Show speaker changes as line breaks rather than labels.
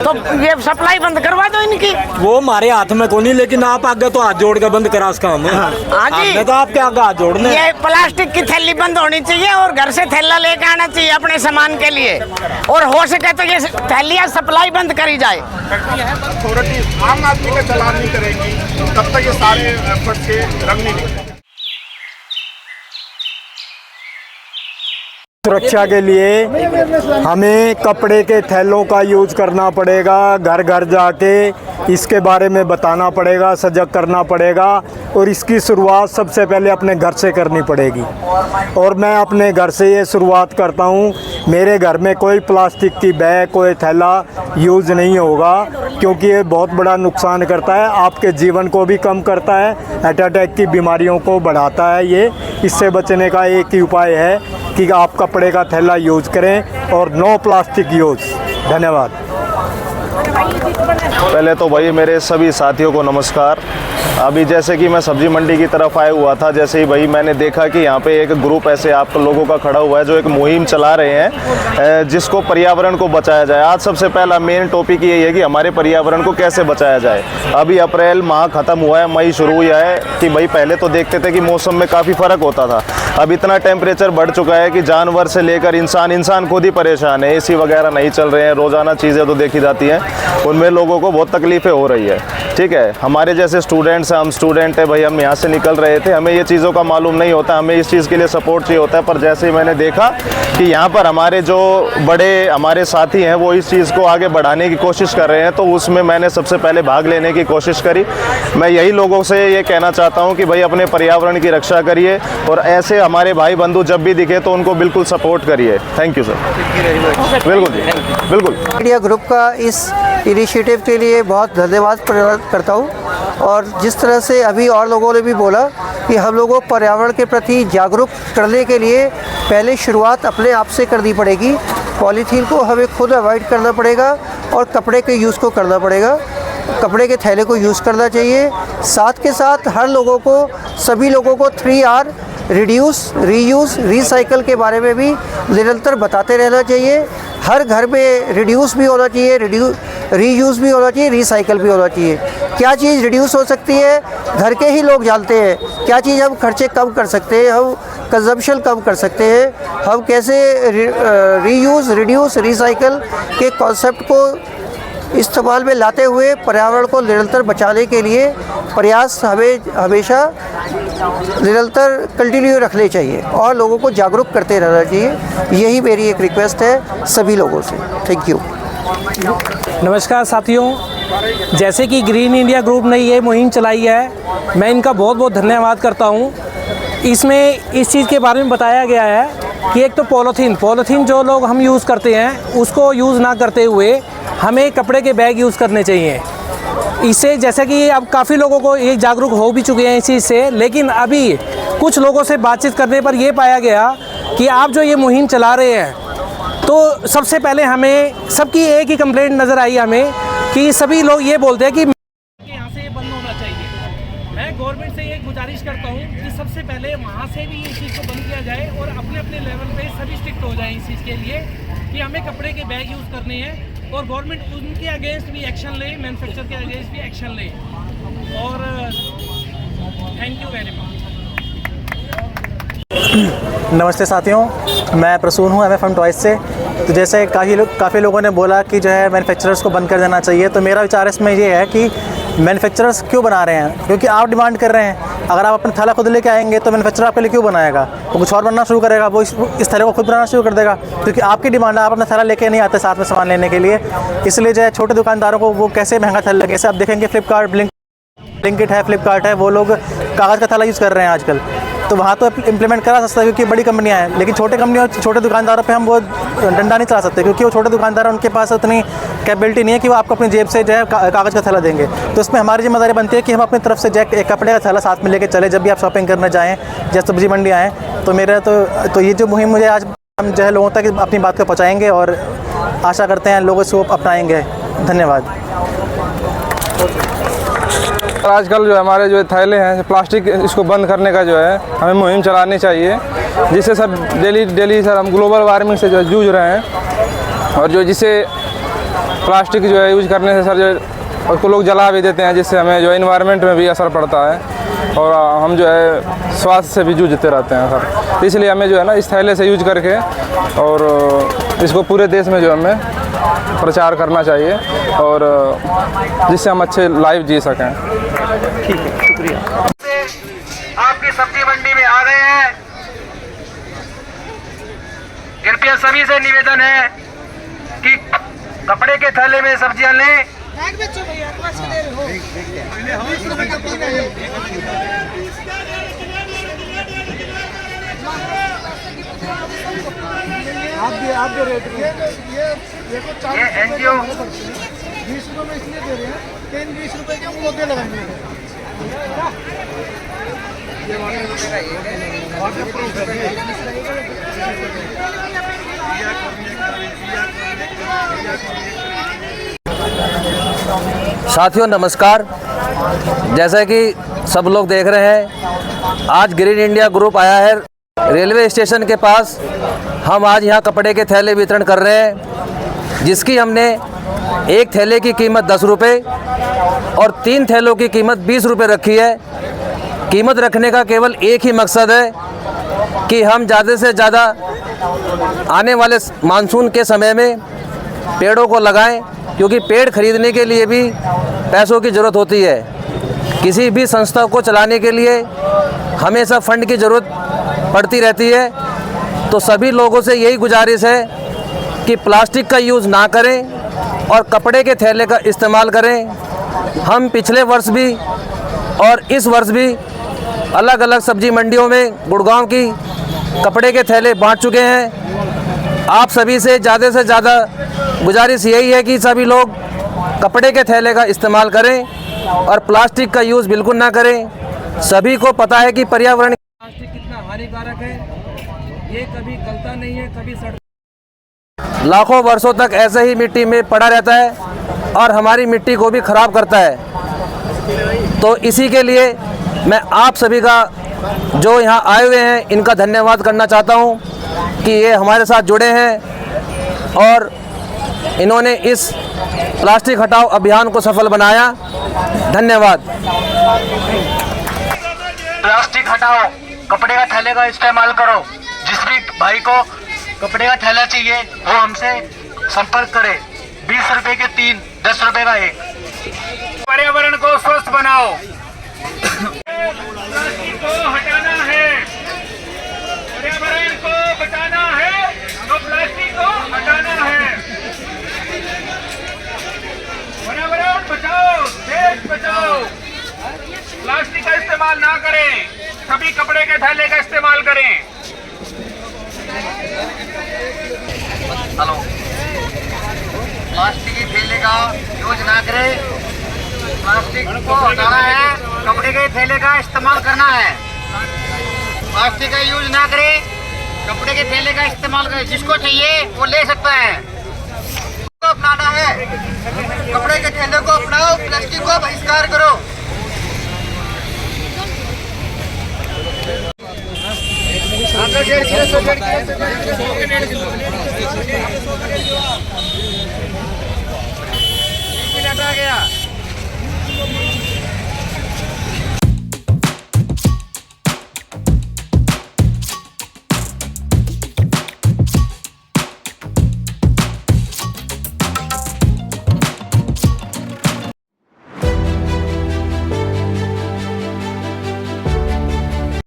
तो ये सप्लाई बंद करवा दो इनकी।
वो हमारे हाथ में को नहीं, लेकिन आप आगे तो हाथ जोड़ के बंद करा उसका हम।
हाँ जी,
तो आपके आगे हाथ जोड़ने।
ये प्लास्टिक की थैली बंद होनी चाहिए और घर से थैला लेके आना चाहिए अपने सामान के लिए, और हो सके तो ये थैलियाँ सप्लाई बंद करी जाए।
अथॉरिटी आम आदमी का चलान नहीं करेगी तब तक ये सारे एफर्ट्स के रंग नहीं निकलेंगे।
सुरक्षा के लिए हमें कपड़े के थैलों का यूज करना पड़ेगा। घर घर जाके इसके बारे में बताना पड़ेगा, सजग करना पड़ेगा, और इसकी शुरुआत सबसे पहले अपने घर से करनी पड़ेगी। और मैं अपने घर से ये शुरुआत करता हूँ। मेरे घर में कोई प्लास्टिक की बैग, कोई थैला यूज़ नहीं होगा, क्योंकि ये बहुत बड़ा नुकसान करता है, आपके जीवन को भी कम करता है, हार्ट अटैक की बीमारियों को बढ़ाता है। ये इससे बचने का एक ही उपाय है कि आप कपड़े का थैला यूज़ करें और नो प्लास्टिक यूज़। धन्यवाद।
पहले तो भाई मेरे सभी साथियों को नमस्कार। अभी जैसे कि मैं सब्जी मंडी की तरफ आया हुआ था, जैसे ही भाई मैंने देखा कि यहाँ पे एक ग्रुप ऐसे आप लोगों का खड़ा हुआ है जो एक मुहिम चला रहे हैं जिसको पर्यावरण को बचाया जाए। आज सबसे पहला मेन टॉपिक यही है कि हमारे पर्यावरण को कैसे बचाया जाए। अभी अप्रैल माह ख़त्म हुआ है, मई शुरू हुआ है कि भाई पहले तो देखते थे कि मौसम में काफ़ी फ़र्क होता था। अब इतना टेम्परेचर बढ़ चुका है कि जानवर से लेकर इंसान खुद ही परेशान है। एसी वगैरह नहीं चल रहे हैं, रोज़ाना चीज़ें तो देखी जाती हैं, उनमें लोगों को बहुत तकलीफ़ें हो रही है। ठीक है, हमारे जैसे स्टूडेंट्स हैं, हम स्टूडेंट हैं भाई, हम यहाँ से निकल रहे थे, हमें ये चीज़ों का मालूम नहीं होता, हमें इस चीज़ के लिए सपोर्ट चाहिए होता है। पर जैसे ही मैंने देखा कि यहाँ पर हमारे जो बड़े हमारे साथी हैं वो इस चीज़ को आगे बढ़ाने की कोशिश कर रहे हैं, तो उसमें मैंने सबसे पहले भाग लेने की कोशिश करी। मैं यही लोगों से ये कहना चाहता हूँ कि भाई अपने पर्यावरण की रक्षा करिए, और ऐसे हमारे भाई बंधु जब भी दिखे तो उनको बिल्कुल सपोर्ट करिए। Thank you sir. बिल्कुल बिल्कुल।
मीडिया ग्रुप का इस इनिशिएटिव के लिए बहुत धन्यवाद करता हूँ। और जिस तरह से अभी और लोगों ने भी बोला कि हम लोगों को पर्यावरण के प्रति जागरूक करने के लिए पहले शुरुआत अपने आप से करनी पड़ेगी। पॉलीथीन को हमें खुद अवॉइड करना पड़ेगा और कपड़े के यूज़ को करना पड़ेगा, कपड़े के थैले को यूज़ करना चाहिए। साथ के साथ हर लोगों को, सभी लोगों को 3R रिड्यूस, रीयूज़, रिसाइकल के बारे में भी निरंतर बताते रहना चाहिए। हर घर में रिड्यूस भी होना चाहिए, रीयूज़ भी होना चाहिए, रिसाइकल भी होना चाहिए। क्या चीज़ रिड्यूस हो सकती है घर के ही लोग जानते हैं, क्या चीज़ हम खर्चे कम कर सकते हैं, हम कंजम्पशन कम कर सकते हैं, हम कैसे रीयूज़, रिड्यूस, रिसाइकल के कॉन्सेप्ट को इस्तेमाल में लाते हुए पर्यावरण को निरंतर बचाने के लिए प्रयास हमें हमेशा निरंतर कंटिन्यू रखने चाहिए और लोगों को जागरूक करते रहना चाहिए। यही मेरी एक रिक्वेस्ट है सभी लोगों से। Thank you.
नमस्कार साथियों, जैसे कि ग्रीन इंडिया ग्रुप ने ये मुहिम चलाई है, मैं इनका बहुत बहुत धन्यवाद करता हूँ। इसमें इस चीज़ के बारे में बताया गया है कि एक तो पॉलीथीन जो लोग हम यूज़ करते हैं उसको यूज़ ना करते हुए हमें कपड़े के बैग यूज़ करने चाहिए। इससे जैसे कि अब काफ़ी लोगों को ये जागरूक हो भी चुके हैं इस चीज़ से, लेकिन अभी कुछ लोगों से बातचीत करने पर ये पाया गया कि आप जो ये मुहिम चला रहे हैं, तो सबसे पहले हमें सबकी एक ही कंप्लेंट नज़र आई हमें कि सभी लोग ये बोलते हैं कि यहाँ से ये बंद होना चाहिए। मैं गवर्नमेंट से ये गुजारिश करता हूँ कि सबसे पहले वहाँ से भी इस चीज़ को बंद किया जाए और अपने अपने लेवल पे सभी स्ट्रिक्ट हो जाए इस चीज़ के लिए कि हमें कपड़े के बैग यूज़ करने हैं, और गवर्नमेंट उनके अगेंस्ट भी एक्शन ले, मैन्युफैक्चर के अगेंस्ट भी एक्शन ले। और थैंक यू वेरी मच।
नमस्ते साथियों, मैं प्रसून हूँ MF टॉयज़ से। तो जैसे काफ़ी लोगों ने बोला कि जो है मैन्युफैक्चरर्स को बंद कर देना चाहिए, तो मेरा विचार इसमें ये है कि मैन्युफैक्चरर्स क्यों बना रहे हैं, क्योंकि आप डिमांड कर रहे हैं। अगर आप अपना थैला खुद लेके आएंगे तो मैन्युफैक्चरर आपके लिए क्यों बनाएगा, वो कुछ और बनना शुरू करेगा, वो इस थैले को खुद बनाना शुरू कर देगा, क्योंकि आपकी डिमांड है। आप अपना थैला लेके नहीं आते साथ में सामान लेने के लिए, इसलिए जो है छोटे दुकानदारों को वो कैसे महंगा थैला लगे। जैसे आप देखेंगे फ्लिपकार्ट, ब्लिंकिट है, फ्लिपकार्ट है, वो लोग कागज़ का थैला यूज़ कर रहे हैं आजकल, तो वहाँ तो इम्प्लीमेंट करा सकता है क्योंकि बड़ी कंपनियाँ हैं, लेकिन छोटे दुकानदारों पे हम वो डंडा नहीं चला सकते, क्योंकि वो छोटे दुकानदार उनके पास उतनी कैपेबिलिटी नहीं है कि वो आपको अपनी जेब से जो है कागज़ का थैला देंगे। तो इसमें हमारी जिम्मेदारी बनती है कि हम अपनी तरफ से जो एक कपड़े का थैला साथ में लेके चले जब भी आप शॉपिंग करने जाएँ, जैसे सब्जी मंडी आएँ। तो मेरा तो ये जो मुहिम मुझे आज हम जो है लोगों तक अपनी बात को पहुँचाएँगे और आशा करते हैं लोग इसको अपनाएँगे। धन्यवाद।
आजकल जो हमारे जो थैले हैं प्लास्टिक, इसको बंद करने का जो है हमें मुहिम चलानी चाहिए, जिससे सर डेली सर हम ग्लोबल वार्मिंग से जो जूझ रहे हैं, और जो जिससे प्लास्टिक जो है यूज करने से सर जो उसको लोग जला भी देते हैं, जिससे हमें जो इन्वायरमेंट में भी असर पड़ता है और हम जो है स्वास्थ्य से भी जूझते रहते हैं सर। इसलिए हमें जो है ना इस थैले से यूज करके और इसको पूरे देश में जो हमें प्रचार करना चाहिए और जिससे हम अच्छे लाइफ जी सकें।
ठीक है, शुक्रिया। आपकी सब्जी मंडी में आ गए हैं, कृपया सभी से निवेदन है कि कपड़े के थैले में सब्जियां लें।
आप दे रेट
ये एनजीओ
20 रुपये में इसलिए दे रहे हैं कि इन 20 रुपये के हम पौधे लगाएंगे।
साथियों नमस्कार। जैसा कि सब लोग देख रहे हैं, आज ग्रीन इंडिया ग्रुप आया है रेलवे स्टेशन के पास। हम आज यहाँ कपड़े के थैले वितरण कर रहे हैं, जिसकी हमने एक थैले की कीमत 10 रुपये और 3 थैलों की कीमत 20 रुपये रखी है। कीमत रखने का केवल एक ही मकसद है कि हम ज़्यादा से ज़्यादा आने वाले मानसून के समय में पेड़ों को लगाएं, क्योंकि पेड़ खरीदने के लिए भी पैसों की ज़रूरत होती है। किसी भी संस्था को चलाने के लिए हमेशा फंड की ज़रूरत पड़ती रहती है। तो सभी लोगों से यही गुजारिश है कि प्लास्टिक का यूज़ ना करें और कपड़े के थैले का इस्तेमाल करें। हम पिछले वर्ष भी और इस वर्ष भी अलग अलग सब्जी मंडियों में गुड़गांव की कपड़े के थैले बांट चुके हैं। आप सभी से ज़्यादा गुजारिश यही है कि सभी लोग कपड़े के थैले का इस्तेमाल करें और प्लास्टिक का यूज़ बिल्कुल ना करें। सभी को पता है कि पर्यावरण
प्लास्टिक कितना हानिकारक है, ये कभी गलता नहीं है, कभी सड़
लाखों वर्षों तक ऐसे ही मिट्टी में पड़ा रहता है और हमारी मिट्टी को भी खराब करता है। तो इसी के लिए मैं आप सभी का जो यहाँ आए हुए हैं इनका धन्यवाद करना चाहता हूँ कि ये हमारे साथ जुड़े हैं और इन्होंने इस प्लास्टिक हटाओ अभियान को सफल बनाया। धन्यवाद।
प्लास्टिक हटाओ, कपड़े का थैले का इस्तेमाल करो। जिस भी भाई को कपड़े का थैला चाहिए वो हमसे संपर्क करे। 20 रुपए के 3, 10 रुपए का 1। पर्यावरण को स्वस्थ बनाओ। प्लास्टिक को हटाना है, पर्यावरण को बचाना है, तो प्लास्टिक को हटाना है। पर्यावरण बचाओ, देश बचाओ। प्लास्टिक का इस्तेमाल ना करें, सभी कपड़े के थैले का इस्तेमाल करें। हेलो, प्लास्टिक के थैले का यूज ना करें, प्लास्टिक को हटाना है, कपड़े के थैले का इस्तेमाल करना है। प्लास्टिक का यूज ना करें, कपड़े के थैले का इस्तेमाल करें। जिसको चाहिए वो ले सकता है। को अपनाना है, कपड़े के थैले को अपनाओ, प्लास्टिक को बहिष्कार करो। आप